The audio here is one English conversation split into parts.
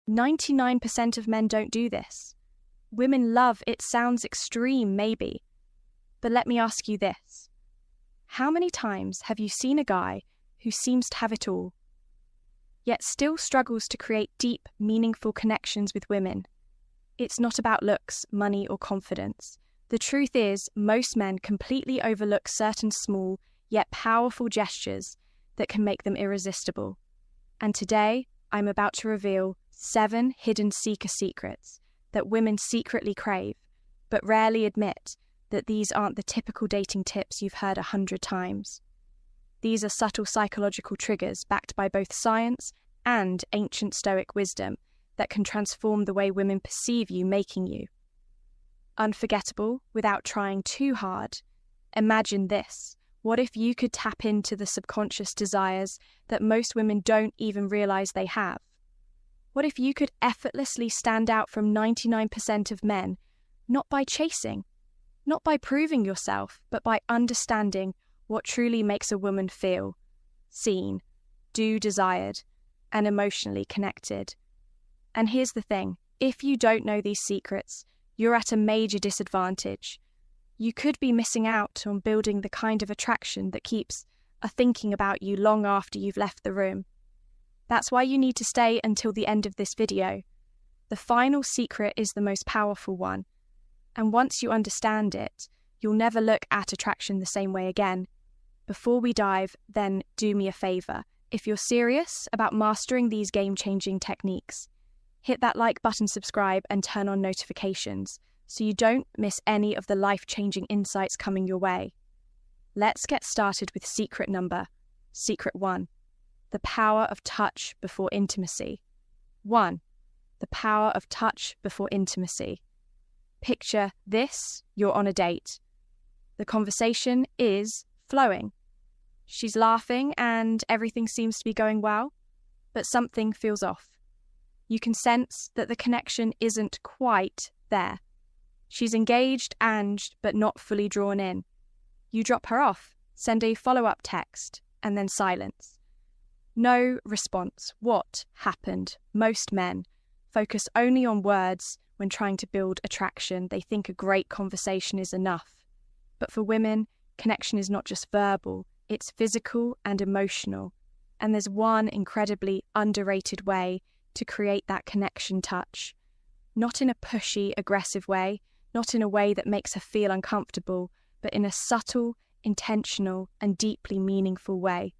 99% of men don't do this. Women love, it sounds extreme maybe, but let me ask you this. How many times have you seen a guy who seems to have it all, yet still struggles to create deep, meaningful connections with women? It's not about looks, money, or confidence. The truth is, most men completely overlook certain small, yet powerful gestures that can make them irresistible. And today, I'm about to reveal 7 hidden seeker secrets that women secretly crave, but rarely admit that these aren't the typical dating tips you've heard 100 times. These are subtle psychological triggers backed by both science and ancient Stoic wisdom that can transform the way women perceive you, making you unforgettable without trying too hard. Imagine this. What if you could tap into the subconscious desires that most women don't even realize they have? What if you could effortlessly stand out from 99% of men, not by chasing, not by proving yourself, but by understanding what truly makes a woman feel seen, desired, and emotionally connected? And here's the thing, if you don't know these secrets, you're at a major disadvantage. You could be missing out on building the kind of attraction that keeps a thinking about you long after you've left the room. That's why you need to stay until the end of this video. The final secret is the most powerful one, and once you understand it, you'll never look at attraction the same way again. Before we dive, then do me a favor. If you're serious about mastering these game-changing techniques, hit that like button, subscribe, and turn on notifications so you don't miss any of the life-changing insights coming your way. Let's get started with secret 1, the power of touch before intimacy. 1. The power of touch before intimacy. Picture this, you're on a date. The conversation is flowing. She's laughing and everything seems to be going well, but something feels off. You can sense that the connection isn't quite there. She's engaged but not fully drawn in. You drop her off, send a follow-up text, and then silence. No response. What happened? Most men focus only on words when trying to build attraction. They think a great conversation is enough. But for women, connection is not just verbal, it's physical and emotional. And there's one incredibly underrated way to create that connection touch. Not in a pushy, aggressive way, not in a way that makes her feel uncomfortable, but in a subtle, intentional, and deeply meaningful way.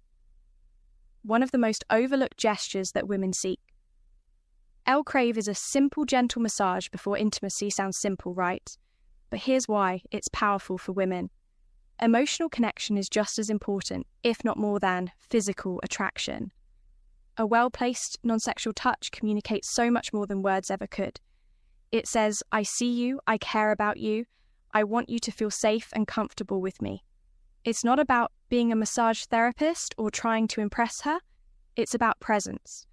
One of the most overlooked gestures that women seek. Crave is a simple, gentle massage before intimacy. Sounds simple, right? But here's why it's powerful for women. Emotional connection is just as important, if not more than, physical attraction. A well-placed, non-sexual touch communicates so much more than words ever could. It says, I see you, I care about you, I want you to feel safe and comfortable with me. It's not about being a massage therapist or trying to impress her. It's about presence,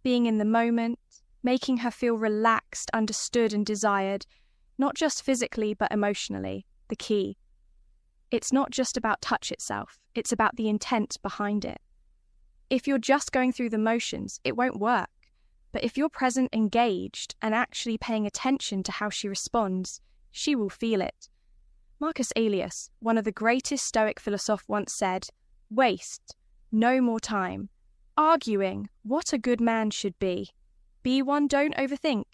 being in the moment, making her feel relaxed, understood, and desired, not just physically but emotionally, the key. It's not just about touch itself, it's about the intent behind it. If you're just going through the motions, it won't work. But if you're present, engaged, and actually paying attention to how she responds, she will feel it. Marcus Aurelius, one of the greatest Stoic philosophers, once said, "Waste no more time arguing what a good man should be. Be one, don't overthink.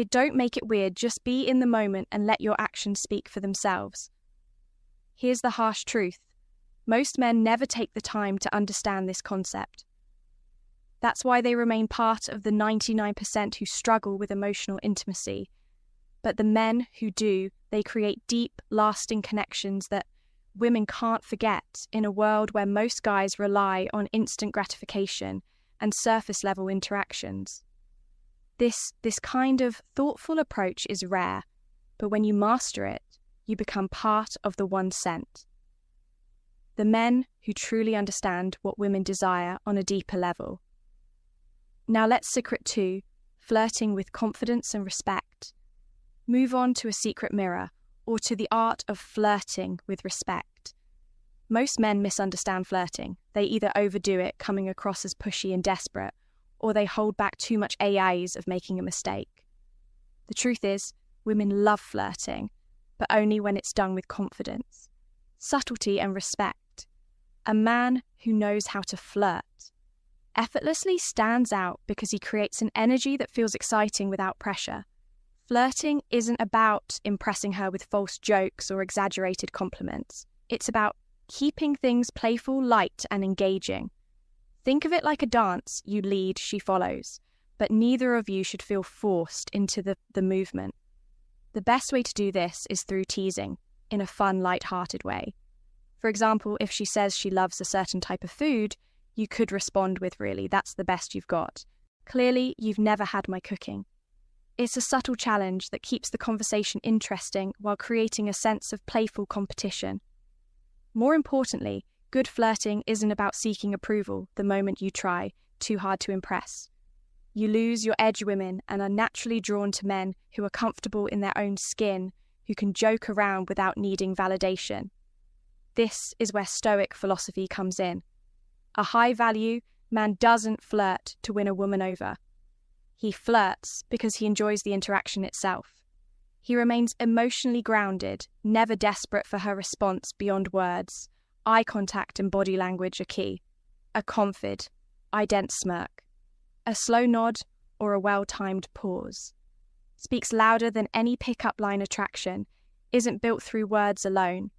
Don't make it weird, just be in the moment and let your actions speak for themselves." Here's the harsh truth. Most men never take the time to understand this concept. That's why they remain part of the 99% who struggle with emotional intimacy. But the men who do, they create deep, lasting connections that women can't forget in a world where most guys rely on instant gratification and surface-level interactions. This kind of thoughtful approach is rare, but when you master it, you become part of the 1%. The men who truly understand what women desire on a deeper level. Now let's secret 2, flirting with confidence and respect. Move on to a secret mirror, or to the art of flirting with respect. Most men misunderstand flirting. They either overdo it, coming across as pushy and desperate, or they hold back too much AIs of making a mistake. The truth is, women love flirting, but only when it's done with confidence, subtlety and respect. A man who knows how to flirt effortlessly stands out because he creates an energy that feels exciting without pressure. Flirting isn't about impressing her with false jokes or exaggerated compliments. It's about keeping things playful, light, and engaging. Think of it like a dance. You lead, she follows, but neither of you should feel forced into the movement. The best way to do this is through teasing, in a fun, light-hearted way. For example, if she says she loves a certain type of food, you could respond with, "Really, that's the best you've got. Clearly, you've never had my cooking." It's a subtle challenge that keeps the conversation interesting while creating a sense of playful competition. More importantly, good flirting isn't about seeking approval the moment you try too hard to impress. You lose your edge, women, and are naturally drawn to men who are comfortable in their own skin, who can joke around without needing validation. This is where Stoic philosophy comes in. A high-value man doesn't flirt to win a woman over. He flirts because he enjoys the interaction itself. He remains emotionally grounded, never desperate for her response beyond words. Eye contact and body language are key. A confid, ident smirk, a slow nod, or a well-timed pause speaks louder than any pick-up line attraction, isn't built through words alone.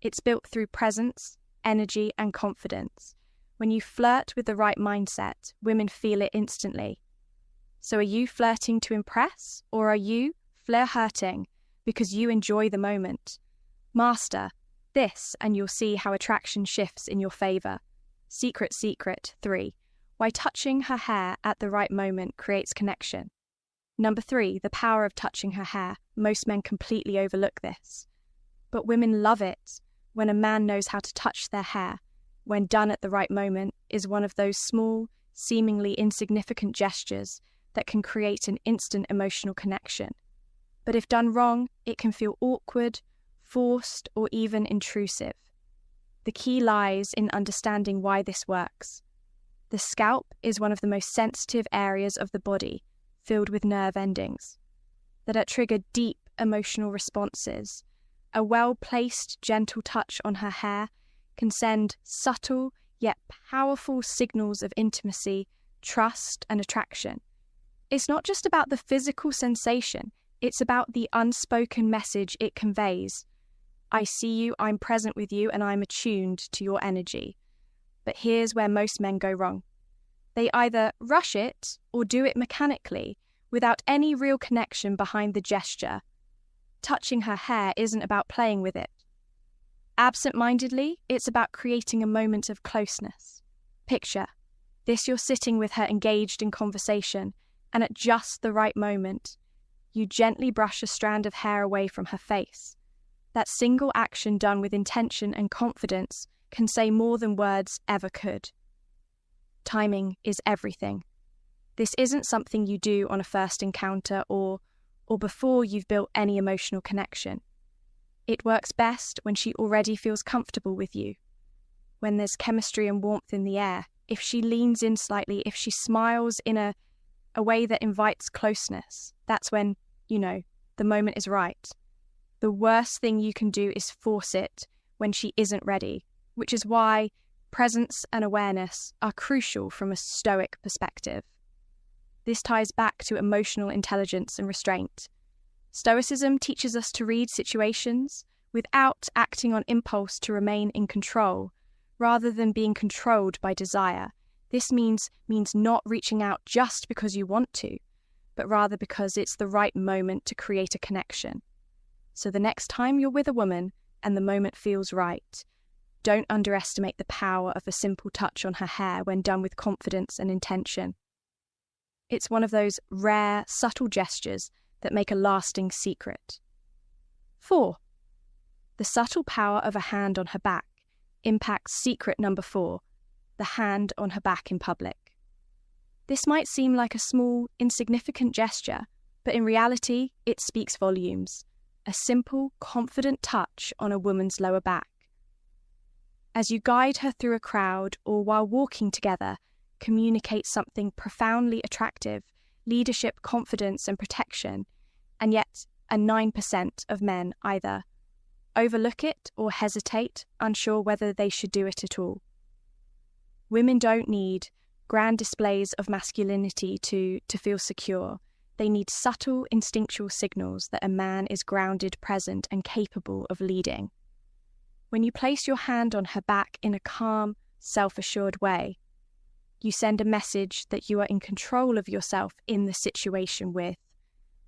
It's built through presence, energy, and confidence. When you flirt with the right mindset, women feel it instantly. So are you flirting to impress, or are you flirting because you enjoy the moment? Master this, and you'll see how attraction shifts in your favor. Secret 3. Why touching her hair at the right moment creates connection. Number 3, the power of touching her hair. Most men completely overlook this. But women love it when a man knows how to touch their hair. When done at the right moment, is one of those small, seemingly insignificant gestures that can create an instant emotional connection. But if done wrong, it can feel awkward, forced, or even intrusive. The key lies in understanding why this works. The scalp is one of the most sensitive areas of the body, filled with nerve endings that trigger deep emotional responses. A well-placed, gentle touch on her hair can send subtle yet powerful signals of intimacy, trust, and attraction. It's not just about the physical sensation, it's about the unspoken message it conveys. I see you, I'm present with you, and I'm attuned to your energy. But here's where most men go wrong. They either rush it or do it mechanically, without any real connection behind the gesture. Touching her hair isn't about playing with it. Absent-mindedly, it's about creating a moment of closeness. Picture this: you're sitting with her engaged in conversation, and at just the right moment, you gently brush a strand of hair away from her face. That single action done with intention and confidence can say more than words ever could. Timing is everything. This isn't something you do on a first encounter or before you've built any emotional connection. It works best when she already feels comfortable with you, when there's chemistry and warmth in the air, if she leans in slightly, if she smiles in a way that invites closeness. That's when, the moment is right. The worst thing you can do is force it when she isn't ready, which is why presence and awareness are crucial from a Stoic perspective. This ties back to emotional intelligence and restraint. Stoicism teaches us to read situations without acting on impulse to remain in control, rather than being controlled by desire. This means not reaching out just because you want to, but rather because it's the right moment to create a connection. So the next time you're with a woman and the moment feels right, don't underestimate the power of a simple touch on her hair when done with confidence and intention. It's one of those rare, subtle gestures that make a lasting secret. 4. The subtle power of a hand on her back impacts secret number 4, the hand on her back in public. This might seem like a small, insignificant gesture, but in reality, it speaks volumes. A simple, confident touch on a woman's lower back. As you guide her through a crowd or while walking together, communicates something profoundly attractive, leadership, confidence, and protection, and yet a 9% of men either overlook it or hesitate, unsure whether they should do it at all. Women don't need grand displays of masculinity to feel secure. They need subtle, instinctual signals that a man is grounded, present, and capable of leading. When you place your hand on her back in a calm, self-assured way, you send a message that you are in control of yourself in the situation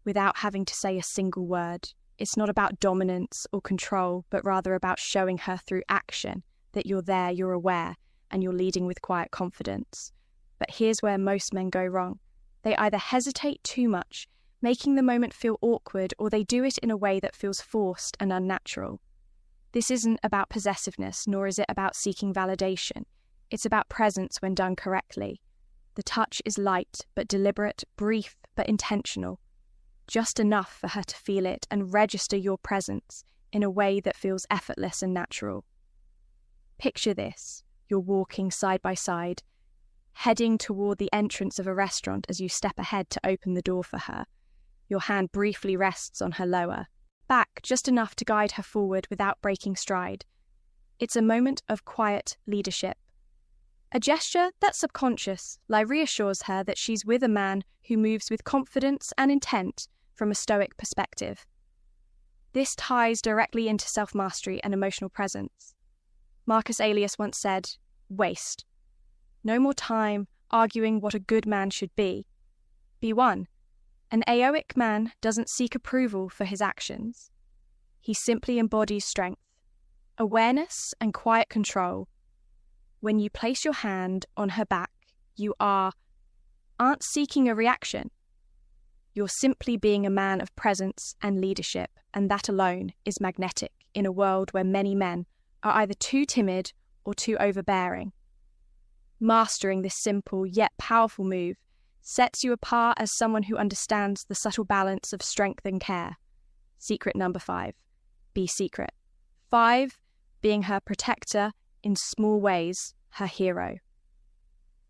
without having to say a single word. It's not about dominance or control, but rather about showing her through action that you're there, you're aware, and you're leading with quiet confidence. But here's where most men go wrong. They either hesitate too much, making the moment feel awkward, or they do it in a way that feels forced and unnatural. This isn't about possessiveness, nor is it about seeking validation. It's about presence when done correctly. The touch is light but deliberate, brief but intentional. Just enough for her to feel it and register your presence in a way that feels effortless and natural. Picture this. You're walking side by side, heading toward the entrance of a restaurant as you step ahead to open the door for her. Your hand briefly rests on her lower back, just enough to guide her forward without breaking stride. It's a moment of quiet leadership. A gesture that's subconscious, reassures her that she's with a man who moves with confidence and intent from a Stoic perspective. This ties directly into self-mastery and emotional presence. Marcus Aurelius once said, "Waste. No more time arguing what a good man should be. Be one." An Aeoic man doesn't seek approval for his actions. He simply embodies strength, awareness, and quiet control. When you place your hand on her back, you aren't seeking a reaction. You're simply being a man of presence and leadership, and that alone is magnetic in a world where many men are either too timid or too overbearing. Mastering this simple yet powerful move sets you apart as someone who understands the subtle balance of strength and care. Secret number 5, be secret. 5, being her protector in small ways, her hero.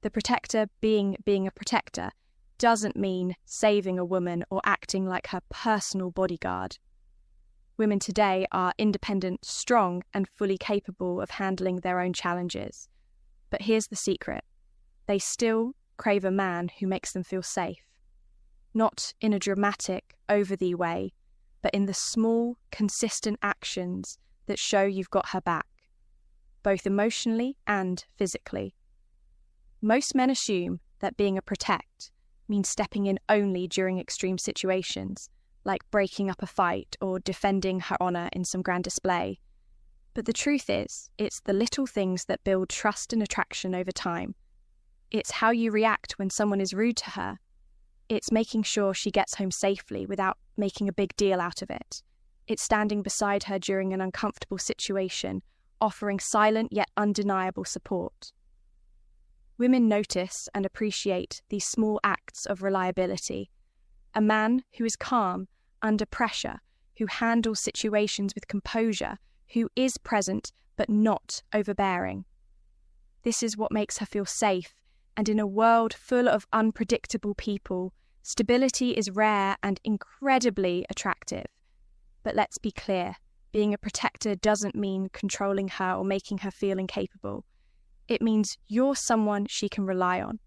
The protector being a protector doesn't mean saving a woman or acting like her personal bodyguard. Women today are independent, strong, and fully capable of handling their own challenges. But here's the secret. They still crave a man who makes them feel safe. Not in a dramatic, over-the way, but in the small, consistent actions that show you've got her back, both emotionally and physically. Most men assume that being a protect means stepping in only during extreme situations, like breaking up a fight or defending her honour in some grand display. But the truth is, it's the little things that build trust and attraction over time. It's how you react when someone is rude to her. It's making sure she gets home safely without making a big deal out of it. It's standing beside her during an uncomfortable situation, offering silent yet undeniable support. Women notice and appreciate these small acts of reliability. A man who is calm under pressure, who handles situations with composure, who is present but not overbearing. This is what makes her feel safe, and in a world full of unpredictable people, stability is rare and incredibly attractive. But let's be clear, being a protector doesn't mean controlling her or making her feel incapable. It means you're someone she can rely on.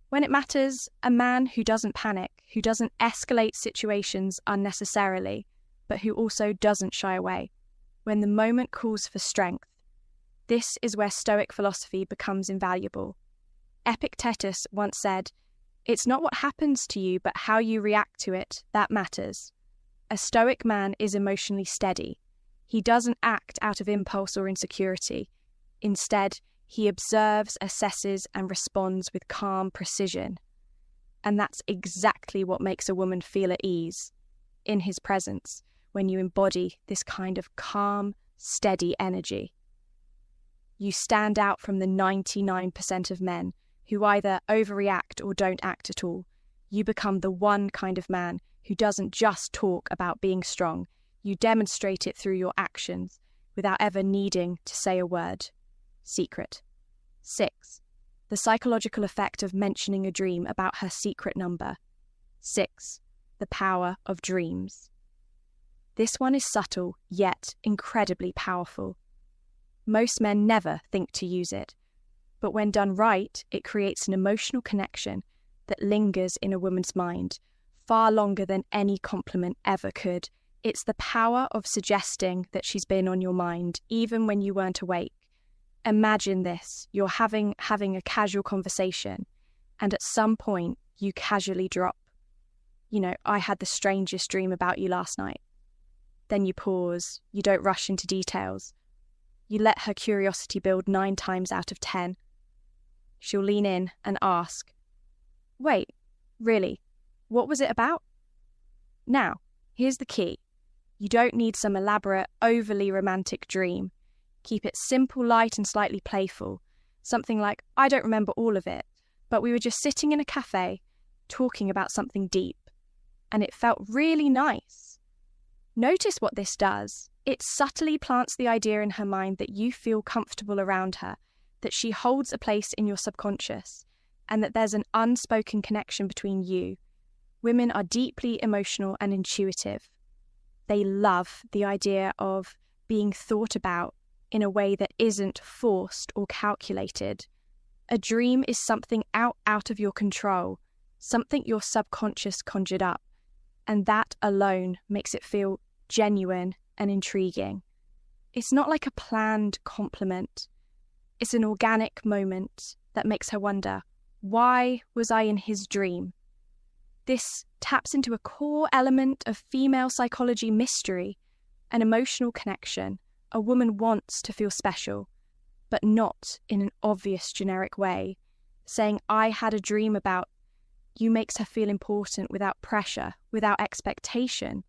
When it matters, a man who doesn't panic, who doesn't escalate situations unnecessarily, but who also doesn't shy away. When the moment calls for strength, this is where Stoic philosophy becomes invaluable. Epictetus once said, "It's not what happens to you, but how you react to it that matters." A Stoic man is emotionally steady. He doesn't act out of impulse or insecurity. Instead, he observes, assesses, and responds with calm precision. And that's exactly what makes a woman feel at ease in his presence when you embody this kind of calm, steady energy. You stand out from the 99% of men who either overreact or don't act at all. You become the one kind of man who doesn't just talk about being strong. You demonstrate it through your actions without ever needing to say a word. Secret. 6. the psychological effect of mentioning a dream about her secret number. 6. The power of dreams. This one is subtle, yet incredibly powerful. Most men never think to use it, but when done right, it creates an emotional connection that lingers in a woman's mind, far longer than any compliment ever could. It's the power of suggesting that she's been on your mind, even when you weren't awake. Imagine this, you're having a casual conversation, and at some point, you casually drop, I had the strangest dream about you last night. Then you pause, you don't rush into details. You let her curiosity build 9 times out of 10. She'll lean in and ask, "Wait, really? What was it about?" Now, here's the key. You don't need some elaborate, overly romantic dream. Keep it simple, light, and slightly playful. Something like, "I don't remember all of it, but we were just sitting in a cafe, talking about something deep, and it felt really nice." Notice what this does. It subtly plants the idea in her mind that you feel comfortable around her, that she holds a place in your subconscious, and that there's an unspoken connection between you. Women are deeply emotional and intuitive. They love the idea of being thought about in a way that isn't forced or calculated. A dream is something out of your control, something your subconscious conjured up, and that alone makes it feel genuine and intriguing. It's not like a planned compliment. It's an organic moment that makes her wonder, why was I in his dream? This taps into a core element of female psychology mystery, an emotional connection. A woman wants to feel special, but not in an obvious generic way. Saying, "I had a dream about you" makes her feel important without pressure, without expectation.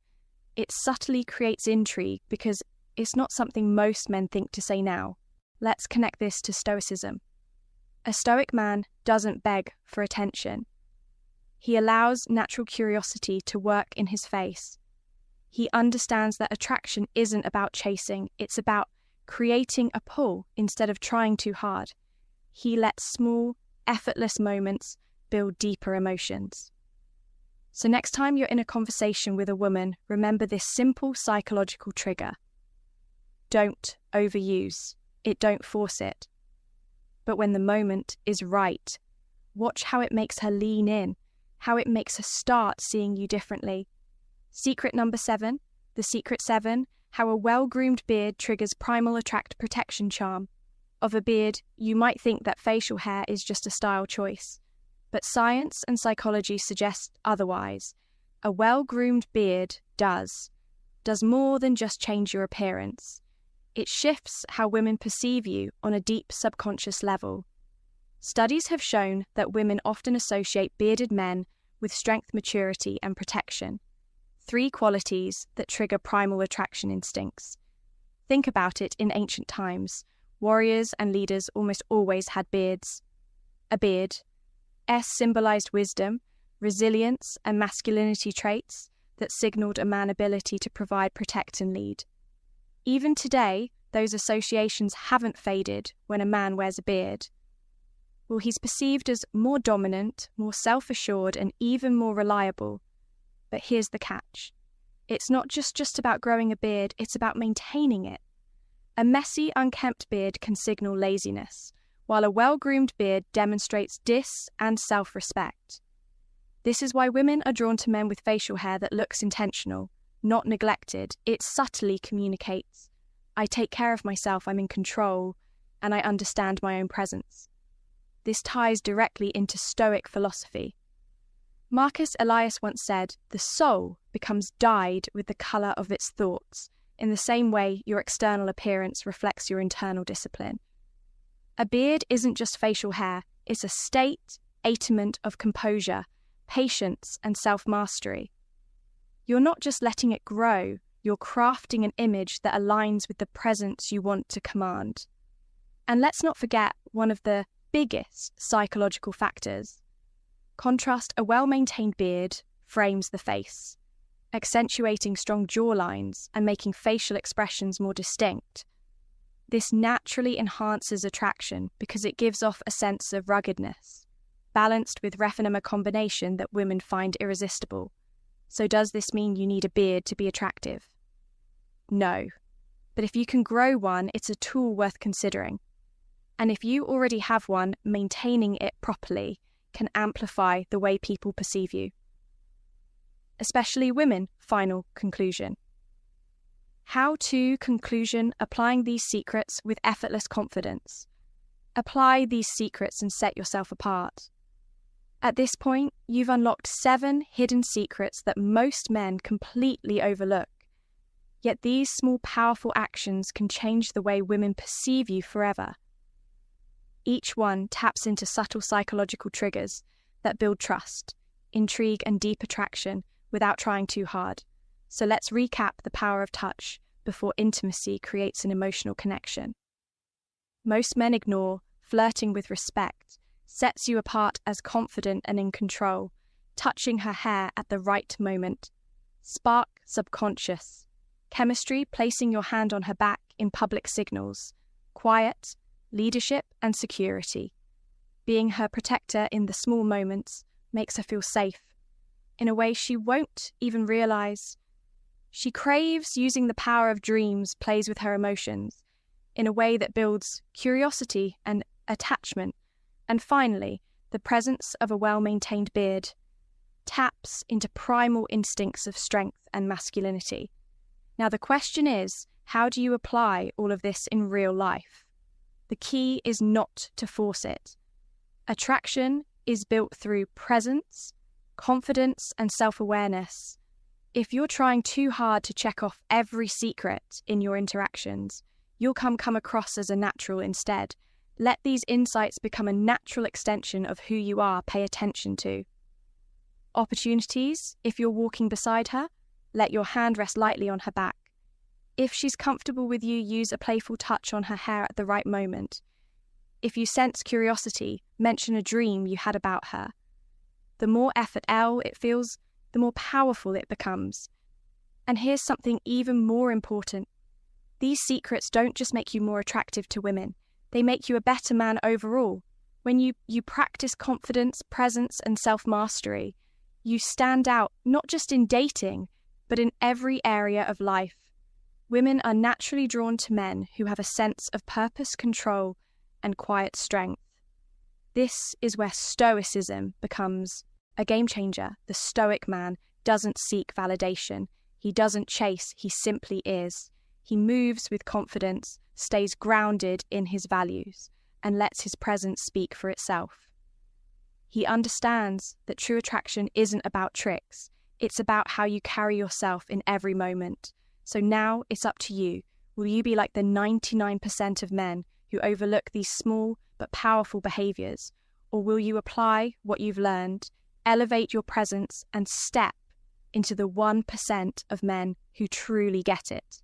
It subtly creates intrigue because it's not something most men think to say now. Let's connect this to Stoicism. A Stoic man doesn't beg for attention. He allows natural curiosity to work in his face. He understands that attraction isn't about chasing, it's about creating a pull instead of trying too hard. He lets small, effortless moments build deeper emotions. So next time you're in a conversation with a woman, remember this simple psychological trigger. Don't overuse it, don't force it. But when the moment is right, watch how it makes her lean in, how it makes her start seeing you differently. Secret number 7, the secret 7, how a well-groomed beard triggers primal attract protection charm. Of a beard, you might think that facial hair is just a style choice, but science and psychology suggest otherwise. A well-groomed beard does more than just change your appearance. It shifts how women perceive you on a deep subconscious level. Studies have shown that women often associate bearded men with strength, maturity, and protection. 3 qualities that trigger primal attraction instincts. Think about it in ancient times. Warriors and leaders almost always had beards. A beard. S symbolized wisdom, resilience, and masculinity traits that signaled a man's ability to provide, protect, and lead. Even today, those associations haven't faded when a man wears a beard. Well, he's perceived as more dominant, more self-assured, and even more reliable. But here's the catch. It's not just about growing a beard, it's about maintaining it. A messy, unkempt beard can signal laziness, while a well-groomed beard demonstrates and self-respect. This is why women are drawn to men with facial hair that looks intentional, not neglected. It subtly communicates, I take care of myself, I'm in control, and I understand my own presence. This ties directly into Stoic philosophy. Marcus Aurelius once said, the soul becomes dyed with the colour of its thoughts, in the same way your external appearance reflects your internal discipline. A beard isn't just facial hair, it's a statement of composure, patience, and self-mastery. You're not just letting it grow, you're crafting an image that aligns with the presence you want to command. And let's not forget one of the biggest psychological factors. Contrast a well-maintained beard frames the face, accentuating strong jawlines and making facial expressions more distinct. This naturally enhances attraction because it gives off a sense of ruggedness, balanced with refinum, a combination that women find irresistible. So does this mean you need a beard to be attractive? No. But if you can grow one, it's a tool worth considering. And if you already have one, maintaining it properly can amplify the way people perceive you. Especially women. Final conclusion. How to conclusion, applying these secrets with effortless confidence. Apply these secrets and set yourself apart. At this point, you've unlocked 7 hidden secrets that most men completely overlook. Yet these small, powerful actions can change the way women perceive you forever. Each one taps into subtle psychological triggers that build trust, intrigue, and deep attraction without trying too hard. So let's recap the power of touch before intimacy creates an emotional connection. Most men ignore flirting with respect sets you apart as confident and in control, touching her hair at the right moment. Spark, subconscious. Chemistry, placing your hand on her back in public signals. Quiet, leadership and security. Being her protector in the small moments makes her feel safe, in a way she won't even realize. She craves using the power of dreams, plays with her emotions, in a way that builds curiosity and attachment. And finally, the presence of a well-maintained beard taps into primal instincts of strength and masculinity. Now the question is, how do you apply all of this in real life? The key is not to force it. Attraction is built through presence, confidence, and self-awareness. If you're trying too hard to check off every secret in your interactions, you'll come across as a natural instead. Let these insights become a natural extension of who you are. Pay attention to opportunities. If you're walking beside her, let your hand rest lightly on her back. If she's comfortable with you, use a playful touch on her hair at the right moment. If you sense curiosity, mention a dream you had about her. The more effort it feels, the more powerful it becomes. And here's something even more important. These secrets don't just make you more attractive to women, they make you a better man overall. When you practice confidence, presence, and self-mastery, you stand out not just in dating, but in every area of life. Women are naturally drawn to men who have a sense of purpose, control, and quiet strength. This is where Stoicism becomes a game changer. The Stoic man doesn't seek validation. He doesn't chase, he simply is. He moves with confidence, stays grounded in his values, and lets his presence speak for itself. He understands that true attraction isn't about tricks. It's about how you carry yourself in every moment. So now it's up to you. Will you be like the 99% of men who overlook these small but powerful behaviors? Or will you apply what you've learned, elevate your presence, and step into the 1% of men who truly get it?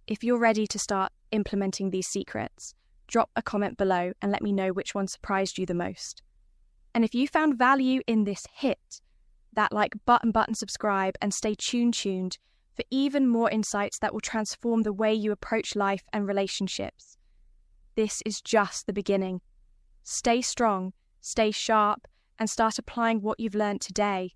If you're ready to start implementing these secrets, drop a comment below and let me know which one surprised you the most. And if you found value in this, hit that like button, subscribe, and stay tuned for even more insights that will transform the way you approach life and relationships. This is just the beginning. Stay strong, stay sharp, and start applying what you've learned today.